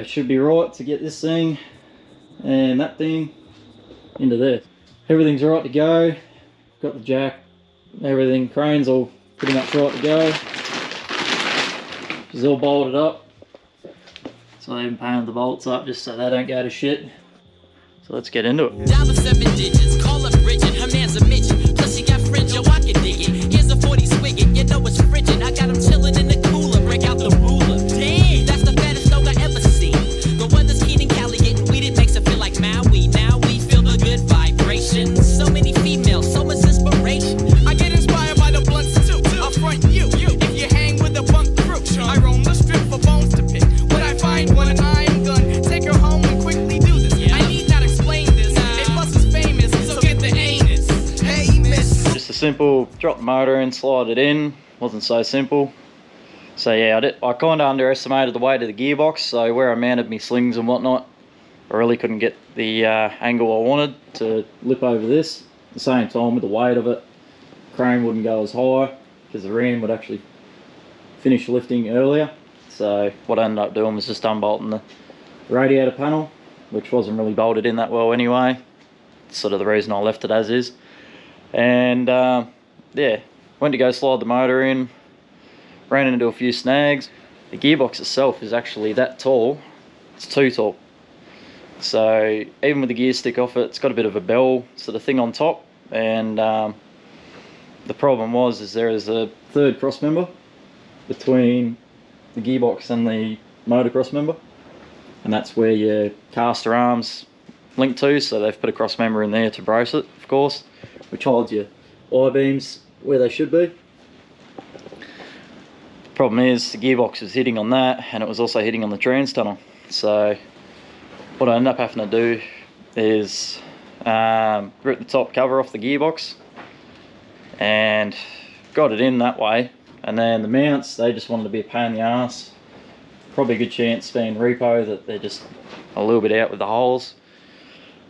it should be right to get this thing and that thing into there. Everything's right to go. Got the jack, everything, crane's all pretty much right to go. She's all bolted up. So I even painted the bolts up just so they don't go to shit. So let's get into it. Down the 7 digits, call up Bridget, her man's a midget. Plus she got fringe, yo, I can dig it. Here's a 40 swigget, you know it's frigid. I got him chilling in the cooler, break out the ruler. Damn, that's the fattest dog I ever seen. The weather's keen in Cali, getting weeded makes it feel like Maui. Now we feel the good vibrations. So many females, so much inspiration. I get inspired by the blunts too. I'll front you. If you hang with a bunk crew, I roam the strip for bones to pick. When I find one, I'm gonna take her home and quickly do this. Yeah. I need not explain this. It plus is famous, so get the anus. Hey, miss. Just a simple drop the motor in, slide it in. Wasn't so simple. So yeah, I kind of underestimated the weight of the gearbox. So where I mounted my slings and whatnot, I really couldn't get the angle I wanted to lip over this. At the same time, with the weight of it, crane wouldn't go as high because the ram would actually finish lifting earlier. So what I ended up doing was just unbolting the radiator panel, which wasn't really bolted in that well anyway. It's sort of the reason I left it as is. And yeah, went to go slide the motor in, ran into a few snags. The gearbox itself is actually that tall. It's too tall. So even with the gear stick off it, it's got a bit of a bell sort of thing on top. And the problem is there is a third cross member between the gearbox and the motor cross member, and that's where your caster arms link to. So they've put a cross member in there to brace it, of course, which holds your I-beams where they should be. The problem is the gearbox was hitting on that, and it was also hitting on the trans tunnel. So what I ended up having to do is rip the top cover off the gearbox and got it in that way. And then the mounts, they just wanted to be a pain in the ass. Probably a good chance being repo that they're just a little bit out with the holes.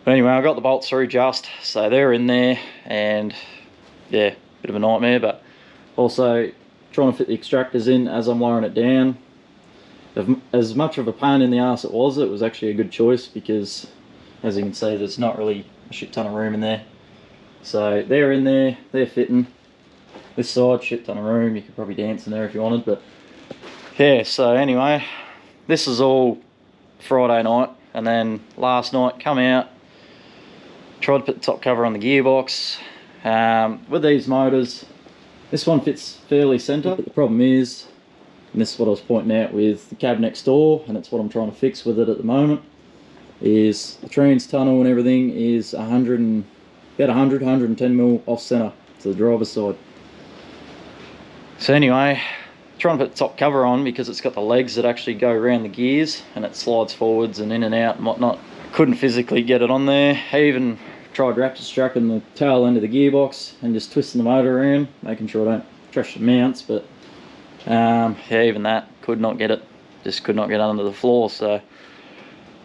But anyway, I got the bolts through just, so they're in there, and yeah, bit of a nightmare, but also trying to fit the extractors in as I'm lowering it down. As much of a pain in the ass it was actually a good choice because, as you can see, there's not really a shit ton of room in there. So they're in there, they're fitting. This side, shit ton of room, you could probably dance in there if you wanted, but yeah, so anyway, this is all Friday night, and then last night come out, tried to put the top cover on the gearbox. With these motors, this one fits fairly centre, but the problem is, and this is what I was pointing out with the cab next door, and it's what I'm trying to fix with it at the moment, is the trans tunnel and everything is about 110 mil off centre to the driver's side. So anyway, trying to put the top cover on because it's got the legs that actually go around the gears and it slides forwards and in and out and whatnot. Couldn't physically get it on there. I even tried raptor strapping the tail end of the gearbox and just twisting the motor around, making sure I don't trash the mounts, but yeah, even that, could not get it. Just could not get under the floor. So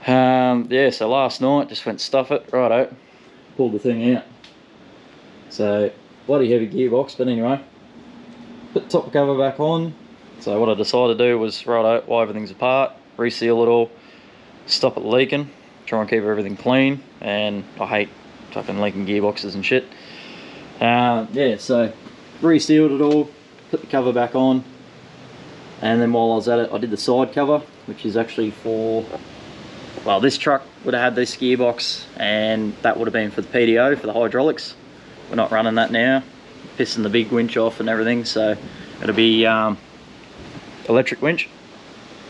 yeah, so last night just went stuff it, righto, pulled the thing out. So bloody heavy gearbox, but anyway, put the top cover back on. So what I decided to do was, righto, while everything's apart, reseal it all, stop it leaking, try and keep everything clean, and I hate fucking leaking gearboxes and shit. Yeah, so resealed it all, put the cover back on, and then while I was at it, I did the side cover, which is actually for, well, this truck would have had this gearbox, and that would have been for the PDO, for the hydraulics. We're not running that now, pissing the big winch off and everything, so it'll be electric winch,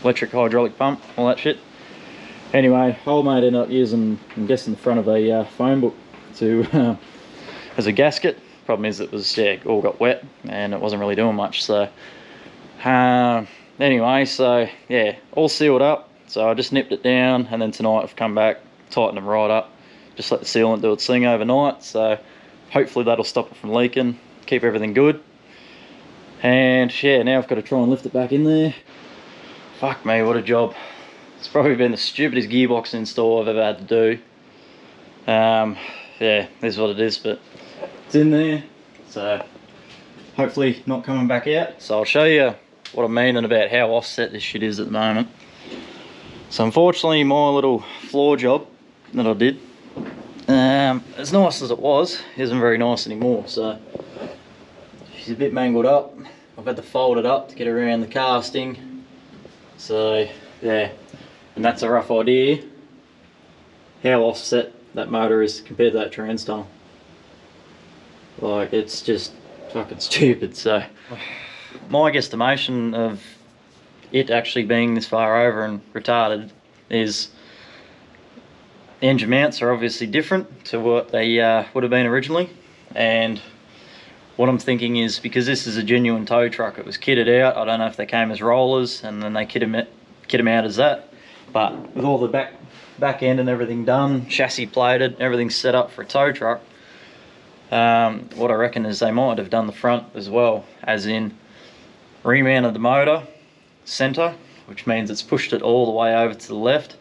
electric hydraulic pump, all that shit. Anyway, old mate ended up using, I'm guessing, the front of a phone book to as a gasket. Problem is it was, yeah, all got wet and it wasn't really doing much. So anyway, so yeah, all sealed up. So I just nipped it down, and then tonight I've come back, tightened them right up, just let the sealant do its thing overnight. So hopefully that'll stop it from leaking, keep everything good. And yeah, now I've got to try and lift it back in there. Fuck me, what a job. It's probably been the stupidest gearbox install I've ever had to do. Yeah, this is what it is, but it's in there. So hopefully not coming back out. So I'll show you what I mean and about how offset this shit is at the moment. So unfortunately my little floor job that I did, as nice as it was, isn't very nice anymore. So she's a bit mangled up. I've had to fold it up to get around the casting. So yeah, and that's a rough idea how offset that motor is compared to that trans tunnel. Like, it's just fucking stupid. So my guesstimation of it actually being this far over and retarded is the engine mounts are obviously different to what they would have been originally, and what I'm thinking is, because this is a genuine tow truck, it was kitted out. I don't know if they came as rollers and then they kit them out as that, but with all the back end and everything done, chassis plated, everything's set up for a tow truck, what I reckon is they might have done the front as well, as in remounted the motor center, which means it's pushed it all the way over to the left.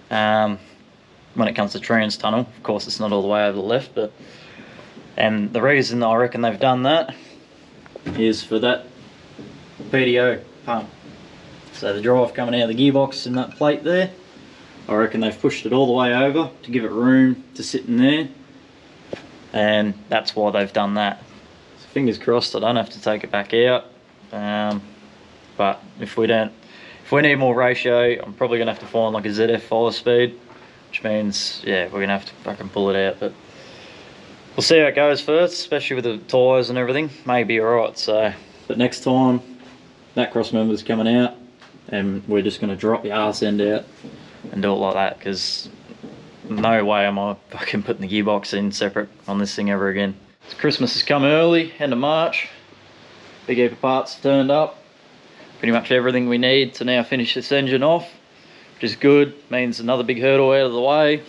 When it comes to trans tunnel, of course it's not all the way over the left, but and the reason I reckon they've done that is for that PDO pump. So the drive coming out of the gearbox in that plate there, I reckon they've pushed it all the way over to give it room to sit in there, and that's why they've done that. So fingers crossed I don't have to take it back out. But if we need more ratio, I'm probably gonna have to find like a ZF 5-speed, which means, yeah, we're gonna have to fucking pull it out. But we'll see how it goes first, especially with the tyres and everything. Maybe alright. So, but next time that cross member's coming out, and we're just gonna drop the arse end out and do it like that, because no way am I fucking putting the gearbox in separate on this thing ever again. So Christmas has come early, end of March. Big heap of parts turned up. Pretty much everything we need to now finish this engine off, which is good. Means another big hurdle out of the way.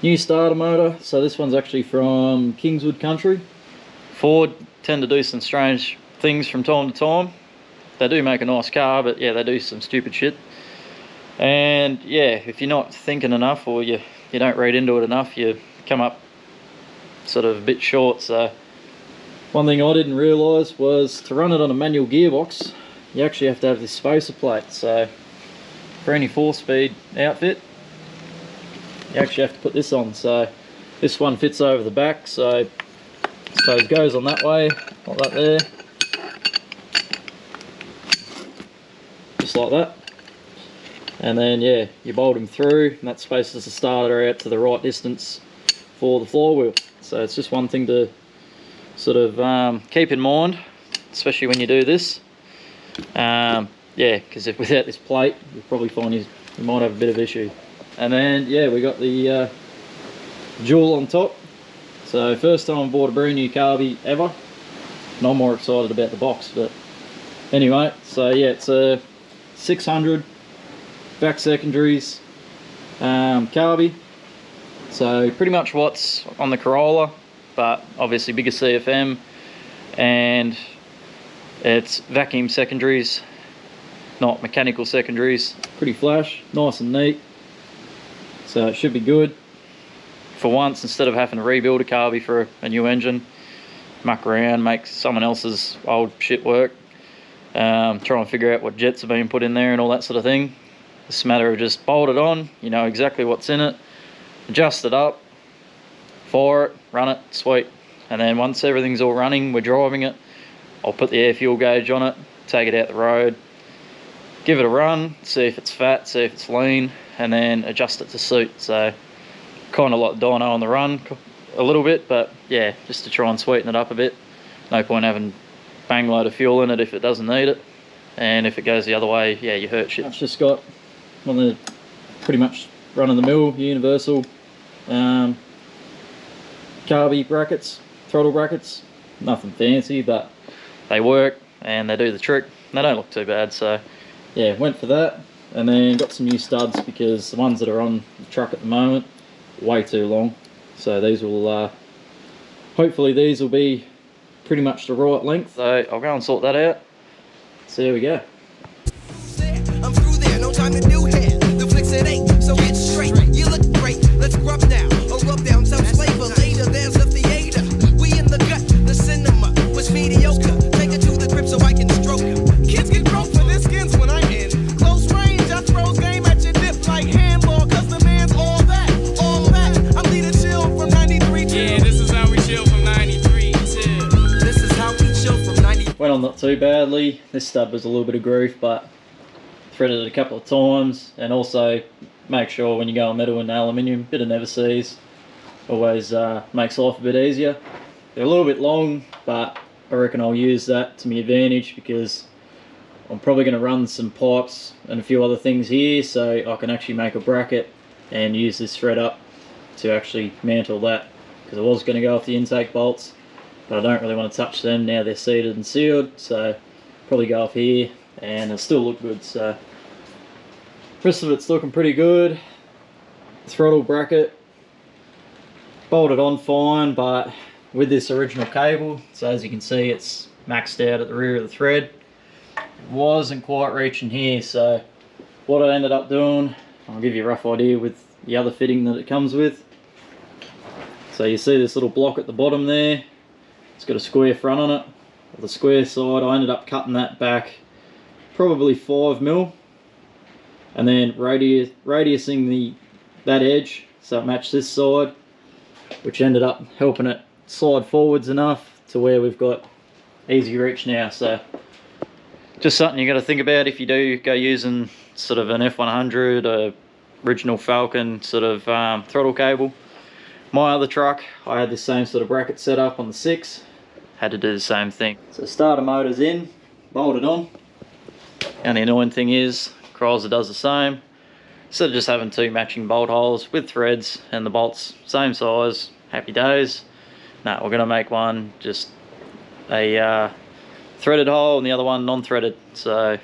New starter motor. So this one's actually from Kingswood Country. Ford tend to do some strange things from time to time. They do make a nice car, but yeah, they do some stupid shit. And yeah, if you're not thinking enough, or you don't read into it enough, you come up sort of a bit short. So one thing I didn't realise was, to run it on a manual gearbox, you actually have to have this spacer plate. So for any 4-speed outfit, you actually have to put this on. So this one fits over the back, so I suppose goes on that way, like that there, just like that. And then yeah, you bolt them through, and that spaces the starter out to the right distance for the flywheel. So it's just one thing to sort of keep in mind, especially when you do this. Yeah, because if without this plate, you'll probably find you might have a bit of issue. And then yeah, we got the jewel on top. So first time I bought a brand new carby ever, and I'm more excited about the box. But anyway, so yeah, it's a 600 back secondaries carby. So pretty much what's on the Corolla, but obviously bigger CFM, and it's vacuum secondaries, not mechanical secondaries. Pretty flash, nice and neat. So it should be good. For once, instead of having to rebuild a carby for a new engine, muck around, make someone else's old shit work, try and figure out what jets have been put in there and all that sort of thing. It's a matter of just bolt it on, you know exactly what's in it, adjust it up, fire it, run it, sweet. And then once everything's all running, we're driving it, I'll put the air fuel gauge on it, take it out the road, give it a run, see if it's fat, see if it's lean, and then adjust it to suit. So kind of like dyno on the run a little bit, but yeah, just to try and sweeten it up a bit. No point having bang load of fuel in it if it doesn't need it, and if it goes the other way, yeah, you hurt shit. It's just got one of the pretty much run-of-the-mill universal carby brackets, throttle brackets. Nothing fancy, but they work and they do the trick. They don't look too bad, so yeah, went for that. And then got some new studs, because the ones that are on the truck at the moment are way too long. So these will hopefully these will be pretty much the right length. So I'll go and sort that out. So there we go. I'm through there, no time to do hair. The flicks it ain't, so get straight. You look great, let's rub now. Or rub down some flavor. Later, there's a theater. We in the gut, the cinema was mediocre. Take it to the crib so I can stroke her. Kids get broke for their skins when I'm in close range. I throws game at your dip. going not too badly. This stud was a little bit of grief, but threaded it a couple of times. And also make sure when you go on metal and aluminium, bit of never sees always makes life a bit easier. They're a little bit long, but I reckon I'll use that to my advantage, because I'm probably going to run some pipes and a few other things here, so I can actually make a bracket and use this thread up to actually mantle that, because I was going to go off the intake bolts, but I don't really want to touch them now they're seated and sealed, so probably go off here and it'll still look good. So rest of it's looking pretty good. Throttle bracket bolted on fine, but with this original cable, so as you can see it's maxed out at the rear of the thread. It wasn't quite reaching here, so what I ended up doing, I'll give you a rough idea with the other fitting that it comes with. So you see this little block at the bottom there, it's got a square front on it. The square side, I ended up cutting that back probably 5mm, and then radiusing that edge so it matched this side, which ended up helping it slide forwards enough to where we've got easy reach now. So just something you got to think about if you do go using sort of an F100 or original Falcon sort of throttle cable. My other truck, I had the same sort of bracket set up on the 6, had to do the same thing. So starter motor's in, bolted on. And the annoying thing is, Chrysler does the same. Instead of just having 2 matching bolt holes with threads and the bolts same size, happy days. No, we're going to make one just a threaded hole and the other one non-threaded. So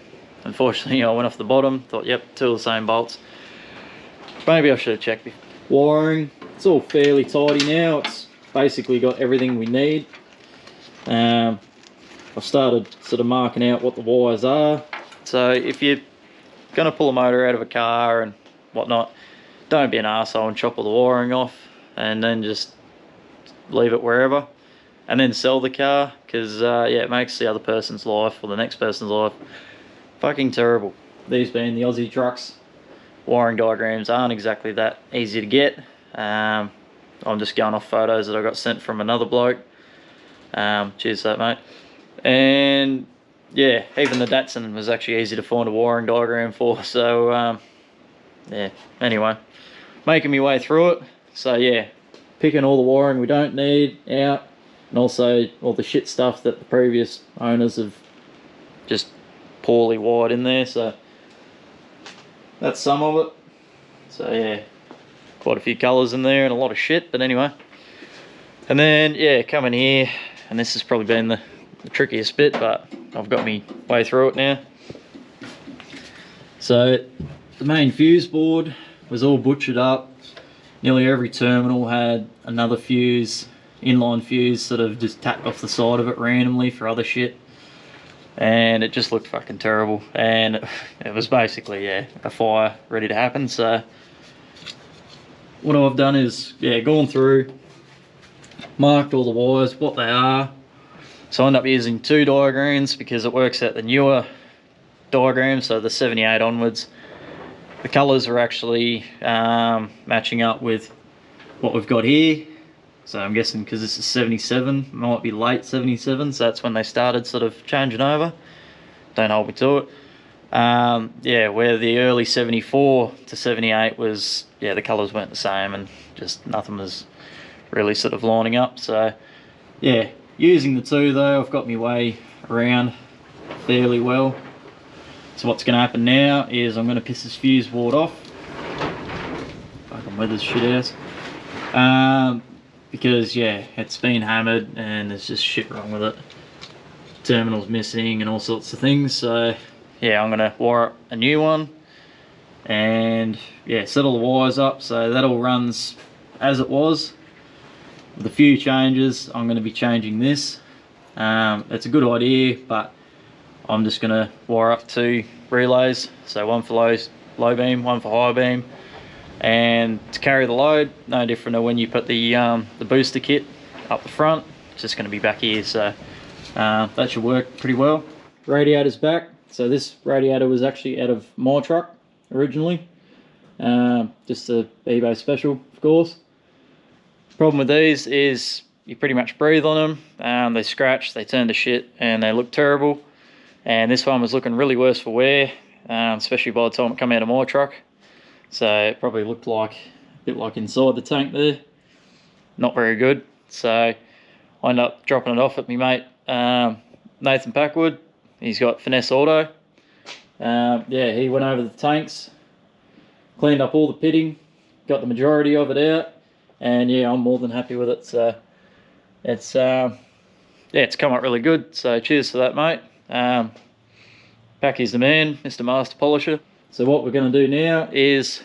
unfortunately I went off the bottom, thought yep, 2 of the same bolts. Maybe I should have checked before. Wiring, it's all fairly tidy now. It's basically got everything we need. I've started sort of marking out what the wires are. So if you're going to pull a motor out of a car and whatnot, don't be an arsehole and chop all the wiring off and then just leave it wherever and then sell the car, because yeah, it makes the other person's life or the next person's life fucking terrible. These being the Aussie trucks, wiring diagrams aren't exactly that easy to get. I'm just going off photos that I got sent from another bloke. Cheers for that, mate. And yeah, even the Datsun was actually easy to find a wiring diagram for. So yeah, anyway, making my way through it. So yeah, picking all the wiring we don't need out, and also all the shit stuff that the previous owners have just poorly wired in there. So that's some of it. So yeah, quite a few colours in there and a lot of shit, but anyway. And then yeah, coming here, and this has probably been the trickiest bit, but I've got me way through it now. So the main fuse board was all butchered up. Nearly every terminal had another fuse, inline fuse, sort of just tapped off the side of it randomly for other shit. And it just looked fucking terrible. And it was basically, yeah, a fire ready to happen. So what I've done is, yeah, gone through, marked all the wires, what they are. So I end up using 2 diagrams because it works out the newer diagrams, so the 78 onwards. The colours are actually matching up with what we've got here. So I'm guessing because this is 77, might be late 77, so that's when they started sort of changing over. Don't hold me to it. Yeah, where the early 74 to 78 was, yeah, the colours weren't the same and just nothing was really sort of lining up. So yeah, using the 2 though, I've got my way around fairly well. So what's going to happen now is I'm going to piss this fuse board off. Fucking weather's shit ass. Because yeah, it's been hammered and there's just shit wrong with it. Terminal's missing and all sorts of things. So yeah, I'm going to wire up a new one and yeah, set all the wires up so that all runs as it was. With a few changes, I'm going to be changing this. It's a good idea, but I'm just going to wire up 2 relays, so one for low beam, one for high beam, and to carry the load, no different to when you put the booster kit up the front. It's just going to be back here, so that should work pretty well. Radiator's back. So this radiator was actually out of my truck originally, just a eBay special, of course. Problem with these is you pretty much breathe on them. They scratch, they turn to shit, and they look terrible. And this one was looking really worse for wear, especially by the time it come out of my truck. So it probably looked like a bit like inside the tank there. Not very good. So I ended up dropping it off at my mate Nathan Packwood. He's got Finesse Auto. Yeah, he went over the tanks, cleaned up all the pitting, got the majority of it out, and yeah, I'm more than happy with it. So it's yeah, it's come up really good. So cheers for that, mate. Packy's the man, Mr. Master Polisher. So what we're going to do now is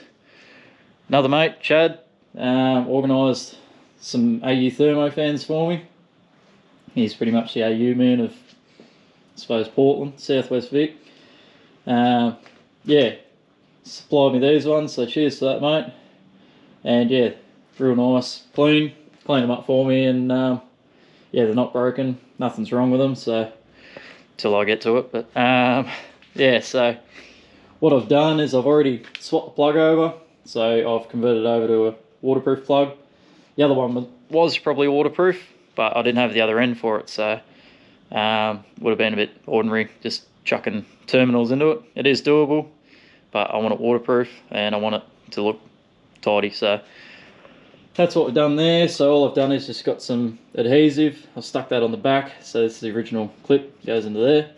another mate, Chad, organised some AU thermo fans for me. He's pretty much the AU man of, I suppose, Portland, Southwest Vic. Yeah, supplied me these ones, so cheers for that, mate. And yeah, real nice, clean them up for me, and yeah, they're not broken, nothing's wrong with them, so till I get to it. But yeah, so what I've done is I've already swapped the plug over, so I've converted over to a waterproof plug. The other one was probably waterproof, but I didn't have the other end for it, so would have been a bit ordinary just chucking terminals into it. It is doable, but I want it waterproof and I want it to look tidy. So that's what we've done there. So all I've done is just got some adhesive. I've stuck that on the back. So this is the original clip, goes into there.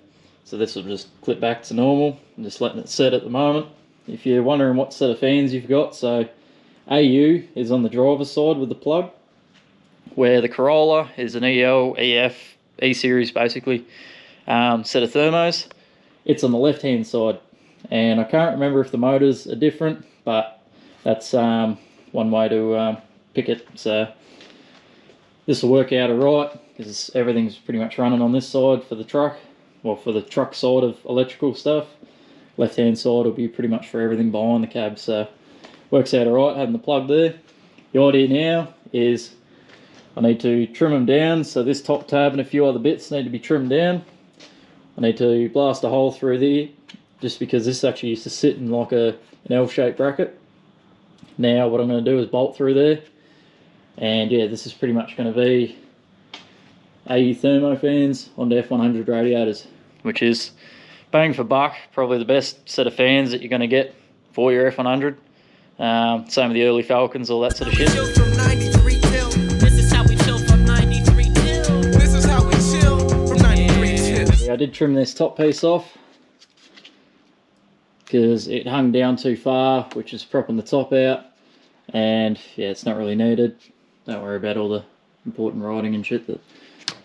So this will just clip back to normal. I'm just letting it set at the moment. If you're wondering what set of fans you've got, so AU is on the driver's side with the plug, where the Corolla is an EL, EF, E-Series basically set of thermos. It's on the left hand side, and I can't remember if the motors are different, but that's one way to pick it. So this will work out alright, because everything's pretty much running on this side for the truck, well, for the truck side of electrical stuff. Left hand side will be pretty much for everything behind the cab, so works out alright having the plug there. The idea now is I need to trim them down, so this top tab and a few other bits need to be trimmed down. I need to blast a hole through there, just because this actually used to sit in like an L-shaped bracket. Now what I'm going to do is bolt through there, and yeah, this is pretty much going to be AU thermo fans onto F100 radiators, which is bang for buck, probably the best set of fans that you're going to get for your F100. Same with the early Falcons, all that sort of shit. From 93 till. This is how we chill from 93 till. This is how we chill from 93 till. Yeah, I did trim this top piece off because it hung down too far, which is propping the top out, and yeah, it's not really needed. Don't worry about all the important writing and shit that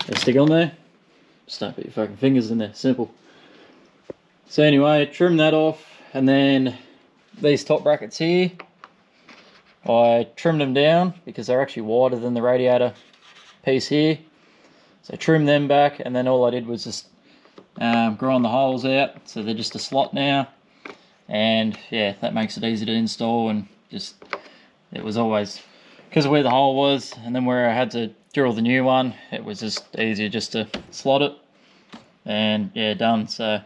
they stick on there. Just don't put your fucking fingers in there, simple. So anyway, trim that off, and then these top brackets here, I trimmed them down because they're actually wider than the radiator piece here. So trim them back, and then all I did was just grind the holes out, so they're just a slot now. And yeah, that makes it easy to install, and just, it was always, because of where the hole was and then where I had to drill the new one, it was just easier just to slot it, and yeah, done. So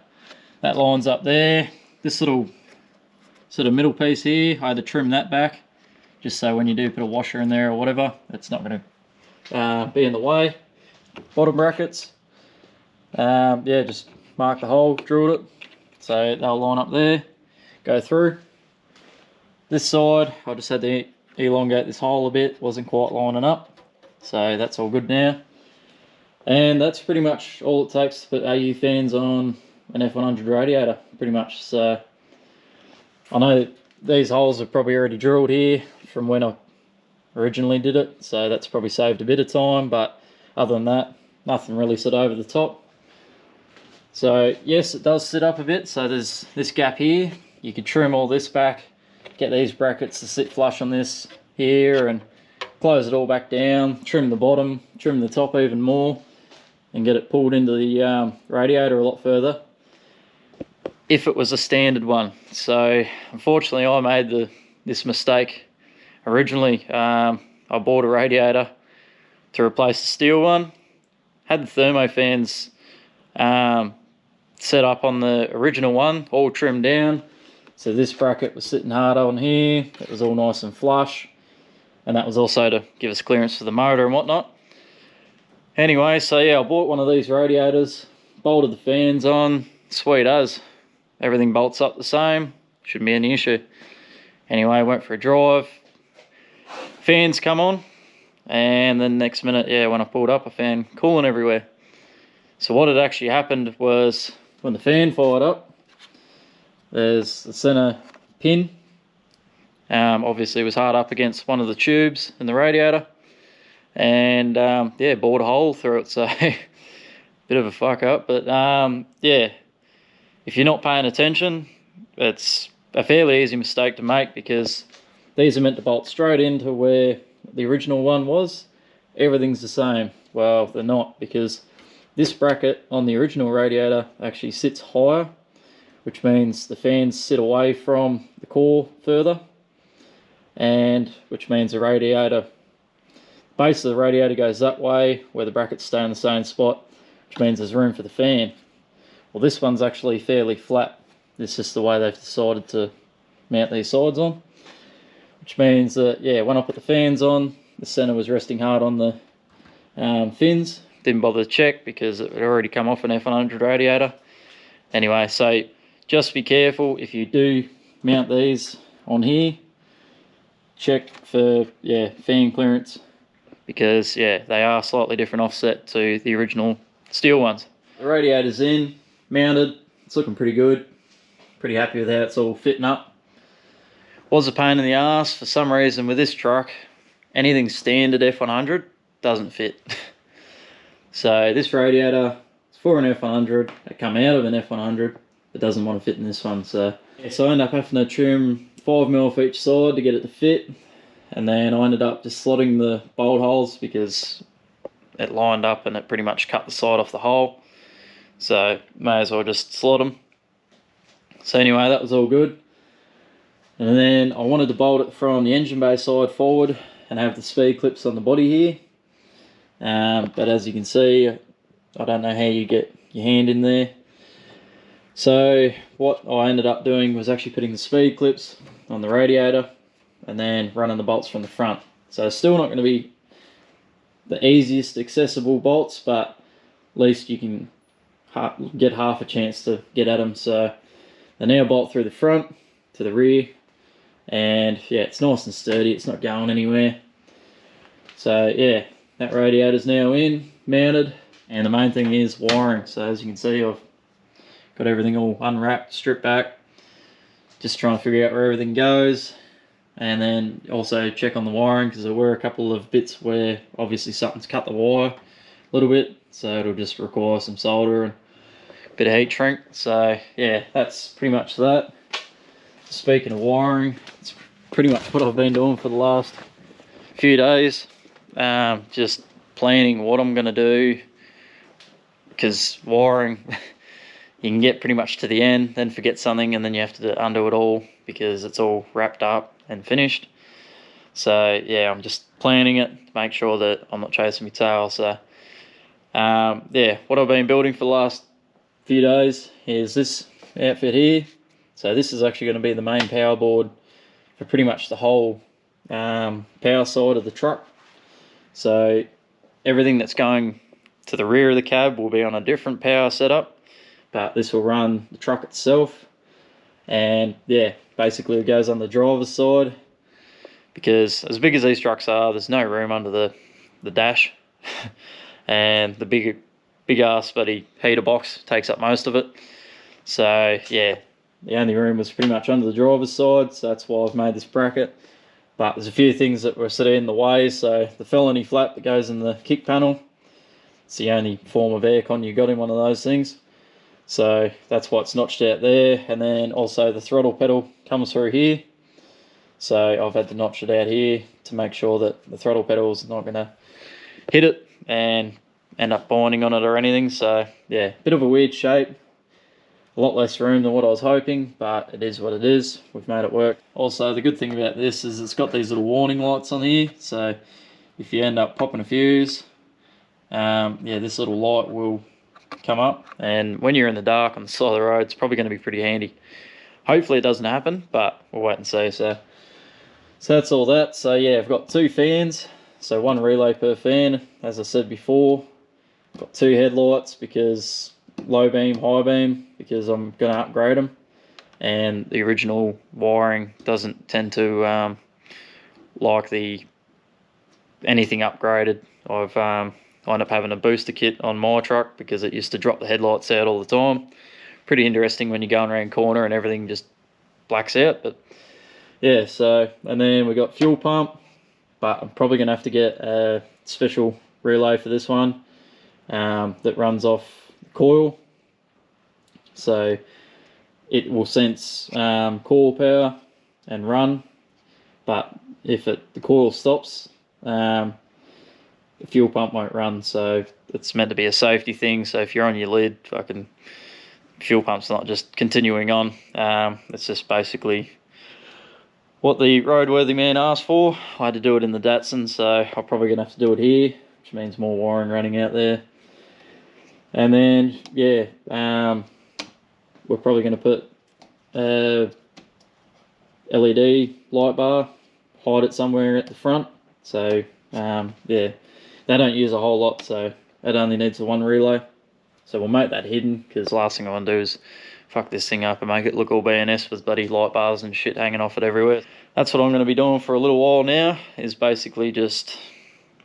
that lines up there. This little sort of middle piece here, I had to trim that back, just so when you do put a washer in there or whatever, it's not going to be in the way. Bottom brackets, yeah, just marked the hole, drilled it, so they'll line up there, go through. This side, I just had to elongate this hole a bit, wasn't quite lining up, so that's all good now. And that's pretty much all it takes to put AU fans on an F100 radiator, pretty much. So I know these holes are probably already drilled here from when I originally did it, so that's probably saved a bit of time, but other than that, nothing really sit over the top. So yes, it does sit up a bit, so there's this gap here. You could trim all this back, get these brackets to sit flush on this here, and close it all back down, trim the bottom, trim the top even more, and get it pulled into the radiator a lot further, if it was a standard one. So unfortunately I made this mistake originally. I bought a radiator to replace the steel one, had the thermo fans set up on the original one, all trimmed down, so this bracket was sitting hard on here, it was all nice and flush, and that was also to give us clearance for the motor and whatnot. Anyway, so yeah, I bought one of these radiators, bolted the fans on, sweet as. Everything bolts up the same, shouldn't be any issue. Anyway, I went for a drive, fans come on, and then next minute, yeah, when I pulled up, I found coolant everywhere. So what had actually happened was, when the fan fired up, there's the center pin, obviously it was hard up against one of the tubes in the radiator, and yeah, bored a hole through it, so bit of a fuck up. But yeah, if you're not paying attention, it's a fairly easy mistake to make, because these are meant to bolt straight into where the original one was. Everything's the same. Well, they're not, because this bracket on the original radiator actually sits higher, which means the fans sit away from the core further, and which means the radiator, base of the radiator goes that way, where the brackets stay in the same spot, which means there's room for the fan. Well, this one's actually fairly flat. It's just the way they've decided to mount these sides on, which means that, yeah, when I put the fans on, the center was resting hard on the fins. Didn't bother to check because it had already come off an F100 radiator. Anyway, so just be careful if you do mount these on here. Check for, yeah, fan clearance, because yeah, they are slightly different offset to the original steel ones. The radiator's in, mounted, it's looking pretty good. Pretty happy with how it's all fitting up. Was a pain in the ass for some reason with this truck. Anything standard F100 doesn't fit. So this radiator is for an F100. It come out of an F100, but doesn't want to fit in this one. So yeah, so I ended up having to trim 5mm off each side to get it to fit, and then I ended up just slotting the bolt holes because it lined up and it pretty much cut the side off the hole. So may as well just slot them. So anyway, that was all good. And then I wanted to bolt it from the engine bay side forward and have the speed clips on the body here. But as you can see, I don't know how you get your hand in there. So what I ended up doing was actually putting the speed clips on the radiator and then running the bolts from the front. So it's still not going to be the easiest accessible bolts, but at least you can get half a chance to get at them. So they now bolt through the front to the rear, and yeah, it's nice and sturdy, it's not going anywhere. So yeah, that radiator's now in, mounted, and the main thing is wiring. So as you can see, I've got everything all unwrapped, stripped back, just trying to figure out where everything goes, and then also check on the wiring, because there were a couple of bits where obviously something's cut the wire a little bit, so it'll just require some solder and a bit of heat shrink. So yeah, that's pretty much that. Speaking of wiring, it's pretty much what I've been doing for the last few days. Just planning what I'm going to do, because wiring, you can get pretty much to the end, then forget something, and then you have to undo it all because it's all wrapped up and finished. So yeah, I'm just planning it to make sure that I'm not chasing my tail. So yeah, what I've been building for the last few days is this outfit here. So this is actually going to be the main power board for pretty much the whole power side of the truck. So everything that's going to the rear of the cab will be on a different power setup, but this will run the truck itself. And yeah, basically it goes on the driver's side, because as big as these trucks are, there's no room under the dash and the big ass buddy heater box takes up most of it. So yeah, the only room was pretty much under the driver's side, so that's why I've made this bracket. But there's a few things that were sort of in the way. So the felony flap that goes in the kick panel, it's the only form of aircon you got in one of those things. So that's why it's notched out there. And then also the throttle pedal comes through here. So I've had to notch it out here to make sure that the throttle pedal is not going to hit it and end up binding on it or anything. So yeah, bit of a weird shape. A lot less room than what I was hoping, but it is what it is. We've made it work. Also, the good thing about this is it's got these little warning lights on here. So if you end up popping a fuse, yeah, this little light will come up. And when you're in the dark on the side of the road, it's probably going to be pretty handy. Hopefully it doesn't happen, but we'll wait and see. So that's all that. So yeah, I've got two fans. So one relay per fan, as I said before. Got 2 headlights because low beam, high beam, because I'm going to upgrade them. And the original wiring doesn't tend to like anything upgraded. I end up having a booster kit on my truck because it used to drop the headlights out all the time. Pretty interesting when you're going around a corner and everything just blacks out. But yeah, so, and then we got fuel pump, but I'm probably going to have to get a special relay for this one that runs off the coil. So it will sense coil power and run, but if the coil stops, the fuel pump won't run. So it's meant to be a safety thing. So if you're on your lid, fuel pump's not just continuing on. It's just basically what the roadworthy man asked for. I had to do it in the Datsun, so I'm probably gonna have to do it here, which means more wiring running out there. And then yeah, we're probably going to put a LED light bar, hide it somewhere at the front. So yeah, they don't use a whole lot, so it only needs the one relay. So we'll make that hidden, because the last thing I want to do is fuck this thing up and make it look all BNS with bloody light bars and shit hanging off it everywhere. That's what I'm going to be doing for a little while now, is basically just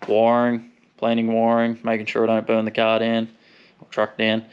wiring, planing wiring, making sure I don't burn the car down or truck down.